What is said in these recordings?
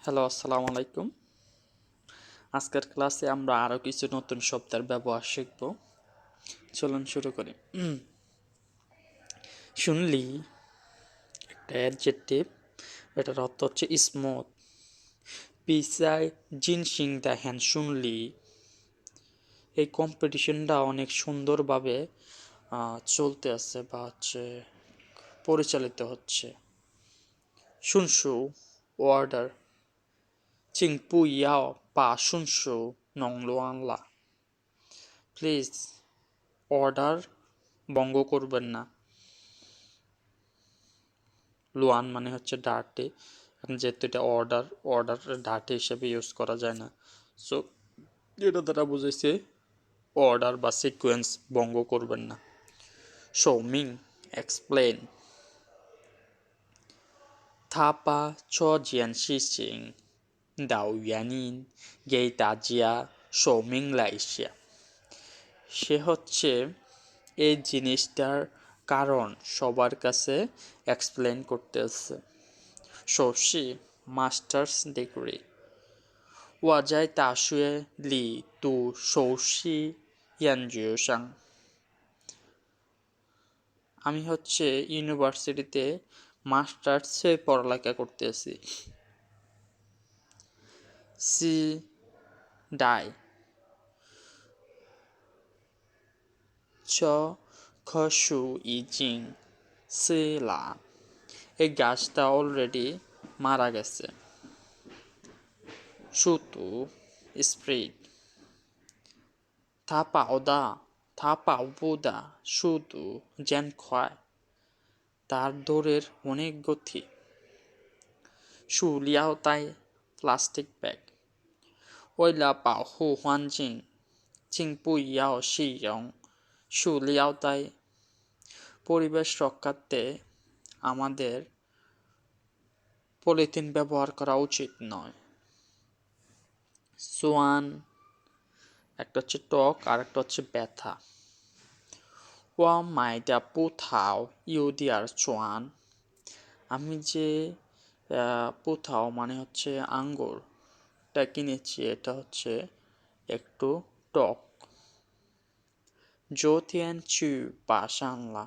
Hello, আসসালামু আলাইকুম। আজকের ক্লাসে আমরা আরও কিছু নতুন শব্দের ব্যবহার শিখব। চলুন শুরু করি। শুনলি একটা অ্যাডজেক্টিভ, এটার অর্থ হচ্ছে স্মুথ। পিসায় জিনসিং দেখেন শুনলি, এই কম্পিটিশনটা অনেক সুন্দরভাবে চলতে আছে বা পরিচালিত হচ্ছে। শুনশু অর্ডার চিং পু ইয়াও পা শুনশু নং লোয়াংলা, প্লিজ অর্ডার ভঙ্গ করবেন না। লুয়ান মানে হচ্ছে ডার্টি, যেহেতু এটা অর্ডার ডার্টি হিসেবে ইউজ করা যায় না, সো এটা দ্বারা বুঝেছে অর্ডার বা সিকোয়েন্স ভঙ্গ করবেন না। শৌমিং এক্সপ্লেন থাপা চ জিয়ান শিসিং দাও ইয়ানিন গেই তাজিয়া শৌমিং লাইসিয়া, সে হচ্ছে এই জিনিসটার কারণ সবার কাছে এক্সপ্লেন করতেছে। শৌশি মাস্টার্স ডিগ্রি ওয়াজাই তাশুয়ে লি তু শৌশি ইয়ানজিউসাং, আমি ইউনিভার্সিটিতে মাস্টার্সে পড়ালেখা করতেছি। সি ডাই চ খসু ইজিং সি লা, এই গাছটা অলরেডি মারা গেছে। সুতু স্প্রিড থা পাওদা থা পাওবুদা শুধু জেন খয়, তার দৌড়ের অনেক গতি। শু লিয়াও তাই প্লাস্টিক ব্যাগ ওইলা পাও হু হোয়ানজিং চিং পুই ইয়াও শি ইয়ং শু লিয়াও তাই, পরিবেশ রক্ষার্থে আমাদের পলিথিন ব্যবহার করা উচিত নয়। সোয়ান একটা হচ্ছে টক আর একটা হচ্ছে ব্যথা। ওয়া মাইডা পুথাও ইউদিয়ার চোয়ান, আমি যে পুথাও মানে হচ্ছে আঙ্গুরটা কিনেছি, এটা হচ্ছে একটু টক। জোতিয়ান চু পাশানলা,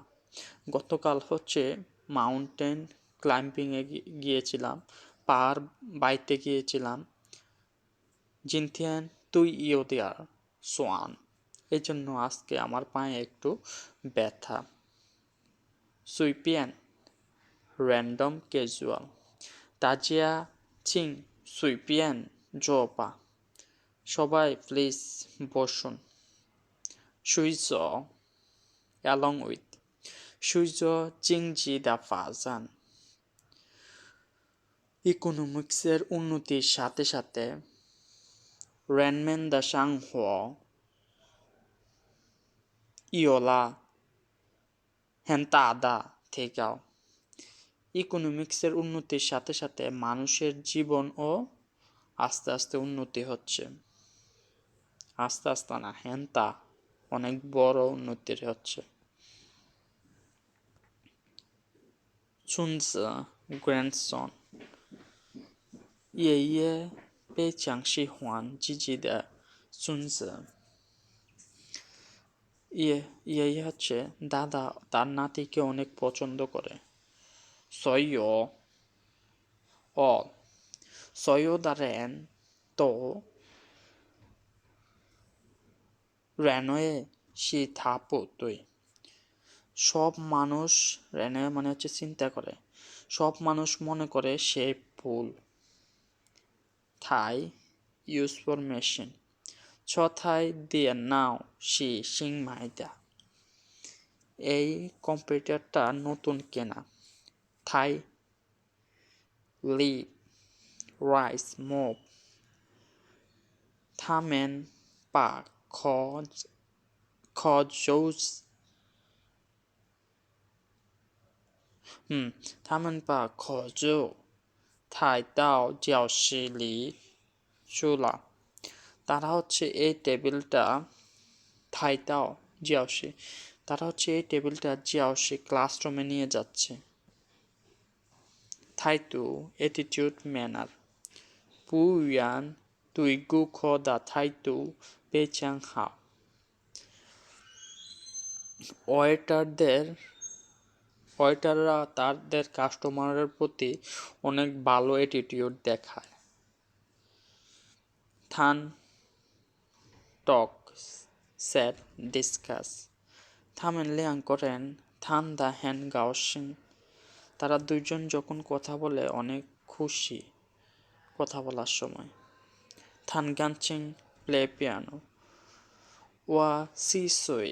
গতকাল মাউন্টেন ক্লাইম্বিংয়ে গিয়েছিলাম, পাহাড় বাইতে গিয়েছিলাম। জিনথিয়ান তুই ইয়োদিয়ার সোয়ান, এই জন্য আজকে আমার পায়ে একটু ব্যথা। সুইপিয়ান র্যান্ডম ক্যাজুয়াল তাজিয়া চিং সুইপিয়ান জপা, সবাই প্লিজ বসুন। সূর্য অ্যালং উইথ সূর্য চিংজি দা ফাজান, ইকোনমিক্সের উন্নতির সাথে সাথে রেনমেন দা সাংহুয়া ইয়োলা হেন্তাদা থেকাও, ইকোনমিক্সের উন্নতির সাথে সাথে মানুষের জীবনও আস্তে আস্তে উন্নতি হচ্ছে। আস্তে আস্তে না, হেন্তা অনেক বড় উন্নতি হচ্ছে। চুনজা গ্র্যান্ডসন ইয়ে ইয়ে বে চাংশি হুয়ান জিজি দা চুনজা, ইয়ে হচ্ছে দাদা তার নাতিকে অনেক পছন্দ করে। সয়ও অ সয়ও দা রেন তো রেনয়ে সি থাপো তুই, সব মানুষ রেনয়ে মানে হচ্ছে চিন্তা করে, সব মানুষ মনে করে সে ভুল। থাই ইউজ ফর মেশিন ছ থাই দিয়ে নাও সি সিং মাইদা, এই কম্পিউটারটা নতুন কেনা। থাই লি রাইস মোপ থামেন পা খ খজৌস থামেন পা খজৌ থাই দাও জিয়াওশি লি চুলা, তারা এই টেবিলটা থাই দাও জিয়াওশি, তারা এই টেবিলটা জিয়াওশি ক্লাসরুমে নিয়ে যাচ্ছে। থাই টু অ্যাটিটিউড ম্যানার 不然对顾客的态度非常好。ওয়েটাররা তাদের কাস্টমারের প্রতি অনেক ভালো অ্যাটিটিউড দেখায়। থান টক সেট ডিসকাস থামেন লিয়াং করেন থান দা হ্যান গাওসিং তারা দুইজন যখন কথা বলে অনেক খুশি কথা বলার সময়। থান গানচিং প্লে পিয়ানো ওয়া সি সুই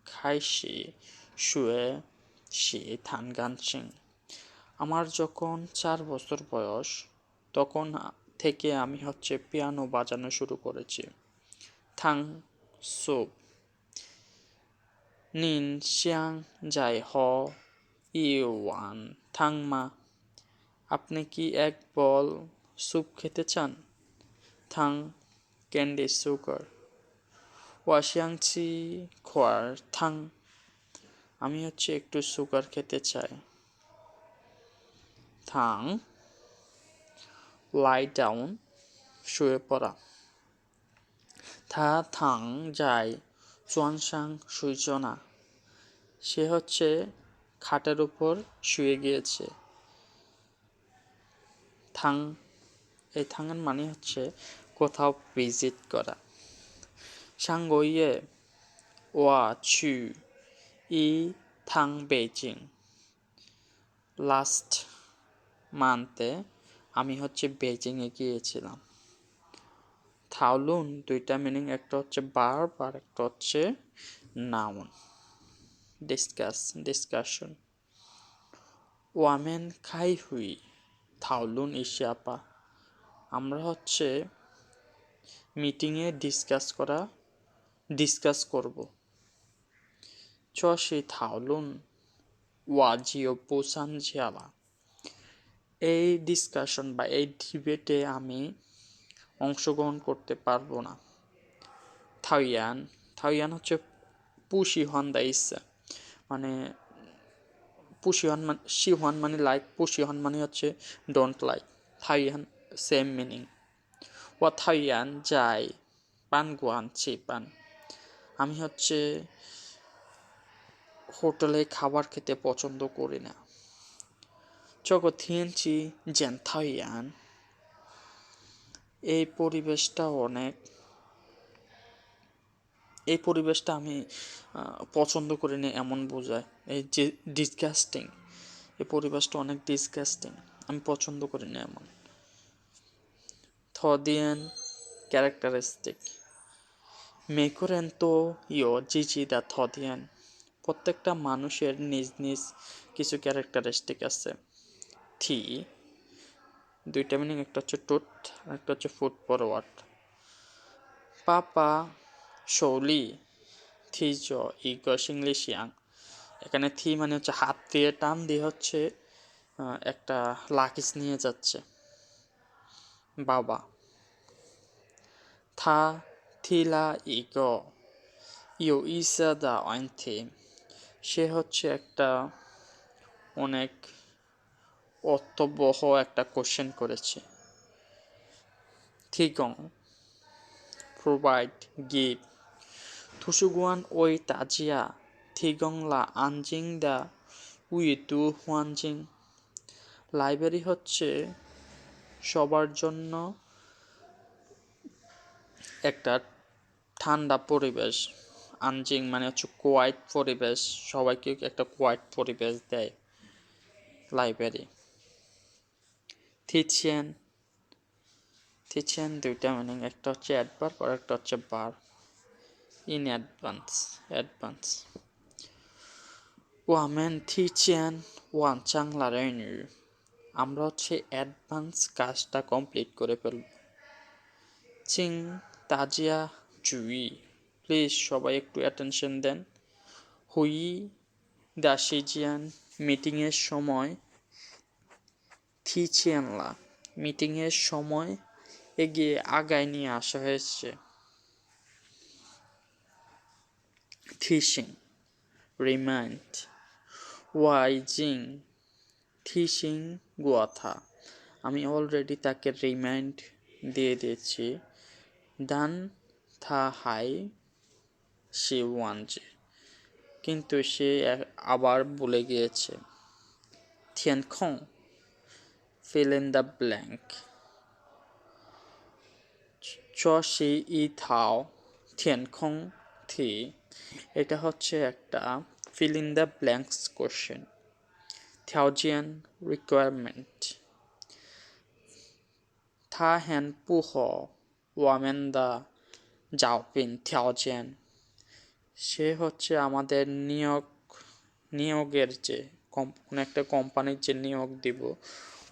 খাইশি শুয়ে শি থান গানচিং আমার যখন 4 বছর বয়স তখন থেকে আমি পিয়ানো বাজানো শুরু করেছি। থাং সুপ নিন শিয়াং যাই হ ইওয়ান থাং মা আপনি কি এক বল স্যুপ খেতে চান? থাং ক্যান্ডি সুগার ওয়াশিয়াংচি খোয়ার থাং আমি একটু সুগার খেতে চাই। থাং লাই ডাউন শুয়ে পড়া থা থাং যাই চুয়ানসাং সুইজনা সে খাটের উপর শুয়ে গিয়েছে। থাং এই থাঙের মানে কোথাও ভিজিট করা। সাঙ্গইয়ে ওয়া ছু ই থাং বেজিং লাস্ট মান্থে আমি বেজিংয়ে গিয়েছিলাম। থাওলুন দুইটা মিনিং একটা ভার্ব আর একটা নাউন। ডিসকাশন ওয়ামেন খাই হুই থাওলুন ইশিয়াপা আমরা মিটিংয়ে ডিসকাস করব। চশি থাওলুন ওয়াজিও পোসান ঝিয়ালা এই ডিসকাশন বা এই ডিবেটে আমি অংশগ্রহণ করতে পারবো না। থাইয়ান পুশি হন দা ইসা মানে শিহান মানে লাইক পুশিহান মানে ডোন্ট লাইক থাইয়ান সেম মিনিং। ওয়া থাইয়ান যাই পান গুয়ান পান আমি হোটেলে খাবার খেতে পছন্দ করি না। চকো থিয়েনচি জেন থাইয়ান এই পরিবেশটা আমি পছন্দ করি না এমন বোঝায়। এই যে ডিসগাস্টিং এই পরিবেশটা অনেক ডিসগাস্টিং আমি পছন্দ করি না এমন। থদিয়েন ক্যারেক্টারিস্টিক মেকরেন তো জিজি দা থদিয়েন প্রত্যেকটা মানুষের নিজ নিজ কিছু ক্যারেক্টারিস্টিক আছে। থি দুইটা মিনিং একটা টুট আর একটা ফুট ফরওয়ার্ড। পাপা শৌলি থি জ ইগ সিংলি শিয়াং এখানে থি মানে হাত দিয়ে টান দিয়ে একটা লাকিস নিয়ে যাচ্ছে বাবা। থা থিলা ইগ ইউ ইসা দা অয়েন্থি সে একটা অনেক অর্থবহ একটা কোশ্চেন করেছে। থিগং প্রোভাইড গিভ থুসুগুয়ান ওই তাজিয়া থিগংলা আনজিং দা উই টু হুয়ানজিং লাইব্রেরি সবার জন্য একটা ঠান্ডা পরিবেশ। আনজিং মানে কোয়াইট পরিবেশ সবাইকে একটা কোয়াইট পরিবেশ দেয় লাইব্রেরি। থিচিয়ান দুইটা মিনিং একটা অ্যাডভার্ব আর একটা ভার্ব। ইন অ্যাডভান্স ওয়ামেন থিচিয়ান ওয়ান চাংলা রেনু আমরা অ্যাডভান্স কাজটা কমপ্লিট করে ফেলব। চিং তাজিয়া জুই প্লিজ সবাই একটু অ্যাটেনশন দেন। হুই দাসিজিয়ান মিটিংয়ের সময় থিচিয়ানলা মিটিংয়ের সময় আগায় নিয়ে আসা হয়েছে। থিসিং রিমাইন্ড ওয়াইজিং থিসিং গুয়াথা আমি অলরেডি তাকে রিমাইন্ড দিয়ে দিয়েছি। ডান থা হাই সি ওয়ানজি, কিন্তু সে আবার ভুলে গিয়েছে। থিয়ানখং fill in the blank, চ সি ই থাও থিয়ানখং থি। এটা হচ্ছে একটা fill in the blanks question. থিয়াওজিয়ান রিকোয়ারমেন্ট, থা হ্যান পুহ ওয়ামেন দা জাওপিন থিয়াওজিয়ান। সে হচ্ছে আমাদের নিয়োগের যে কোনো একটা কোম্পানির যে নিয়োগ দিব,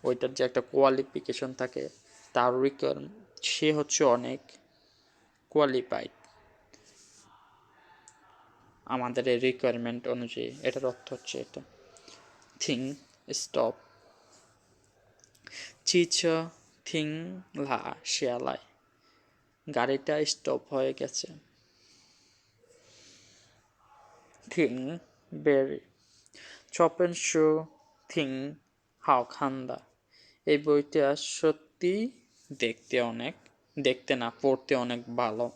ওইটার যে একটা কোয়ালিফিকেশন থাকে, তার সে হচ্ছে অনেক কোয়ালিফাইড আমাদের এই রিকোয়ারমেন্ট অনুযায়ী। এটার অর্থ হচ্ছে এটা। থিং স্টপ, চিচ থিং লা শিয়ালাই, গাড়িটা স্টপ হয়ে গেছে। থিং বেরি, চপেন শু থিং হাও খান্দা। এই বইটা সত্যি দেখতে না পড়তে অনেক ভালো।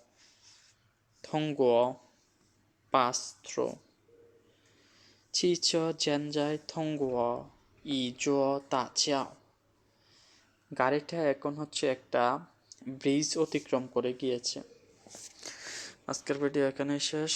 থংগুও পাস থ্রো, চিচ জেনজাই থংগুও ই জো তাচিয়াও। গাড়িটা এখন হচ্ছে একটা ব্রিজ অতিক্রম করে গিয়েছে। আজকের ভিডিও এখানেই শেষ।